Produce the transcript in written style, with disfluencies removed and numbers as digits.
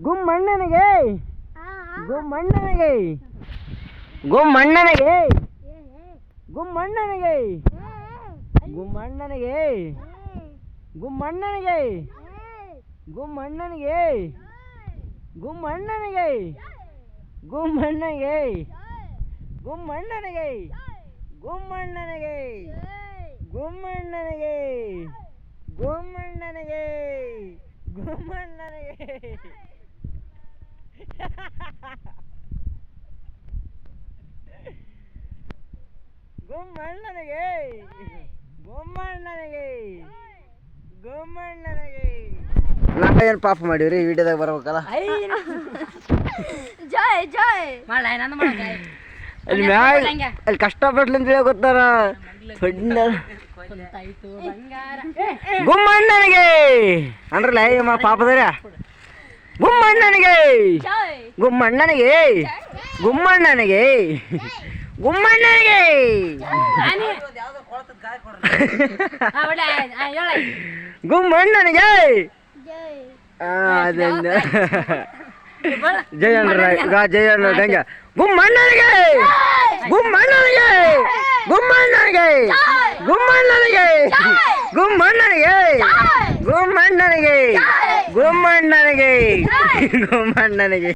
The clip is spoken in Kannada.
ಗುಮ್ಮಣ್ಣನಿಗೆ ಗುಮ್ಮಣ್ಣನಿಗೆ ಗುಮ್ಮಣ್ಣನಿಗೆ ಗುಮ್ಮಣ್ಣನಿಗೆ ಗುಮ್ಮಣ್ಣನಿಗೆ ಗುಮ್ಮಣ್ಣನಿಗೆ ಗುಮ್ಮಣ್ಣನಿಗೆ ಗುಮ್ಮಣ್ಣನಿಗೆ ಗುಮ್ಮಣ್ಣನಿಗೆ ಗುಮ್ಮಣ್ಣನಿಗೆ ಗುಮ್ಮಣ್ಣನಿಗೆ ಗುಮ್ಮಣ್ಣನಿಗೆ ಗುಮ್ಮಣ್ಣನಿಗೆ ಗುಮ್ಮಣ್ಣನಿಗೆ ಗುಮ್ಮಣ್ಣನಿಗೆ ಗುಮ್ಮಣ್ಣನಿಗೆ ಗುಮ್ಮಣ್ಣನಿಗೆ ನಾವು ಏನು ಪಾಪ ಮಾಡಿವ್ರಿ ವಿಡಿಯೋದಾಗ ಬರ್ಬೇಕಲ್ಲ ಜೈ ಜೈ ಅಲ್ಲಿ ಮ್ಯಾಗ ಅಲ್ಲಿ ಕಷ್ಟಪಟ್ಲಿಂದ ಗೊತ್ತಾರ ಗುಮ್ಮಣ್ಣನಿಗೆ ಅಂದ್ರಲ್ಲ ಅಯ್ಯಮ್ಮ ಪಾಪದರ ಗುಮ್ಮಣ್ಣನಿಗೆ ಗುಮ್ಮಣ್ಣನಿಗೆ ಗುಮ್ಮಣ್ಣನಿಗೆ ಗುಮ್ಮಣ್ಣನಿಗೆ ಗುಮ್ಮಣ್ಣನಿಗೆ ಅದನ್ನ ಜಯ ಜಯ ಹೆಂಗ ಗುಮ್ಮಣ್ಣನಿಗೆ ಗುಮ್ಮಣ್ಣನಿಗೆ ಗುಮ್ಮಣ್ಣನಿಗೆ ಗುಮ್ಮಣ್ಣನಿಗೆ ಗುಮ್ಮಣ್ಣನಿಗೆ ಗುಮ್ಮಣ್ಣನಿಗೆ ಗುಮ್ಮಣ್ಣನಿಗೆ ಗುಮ್ಮಣ್ಣನಿಗೆ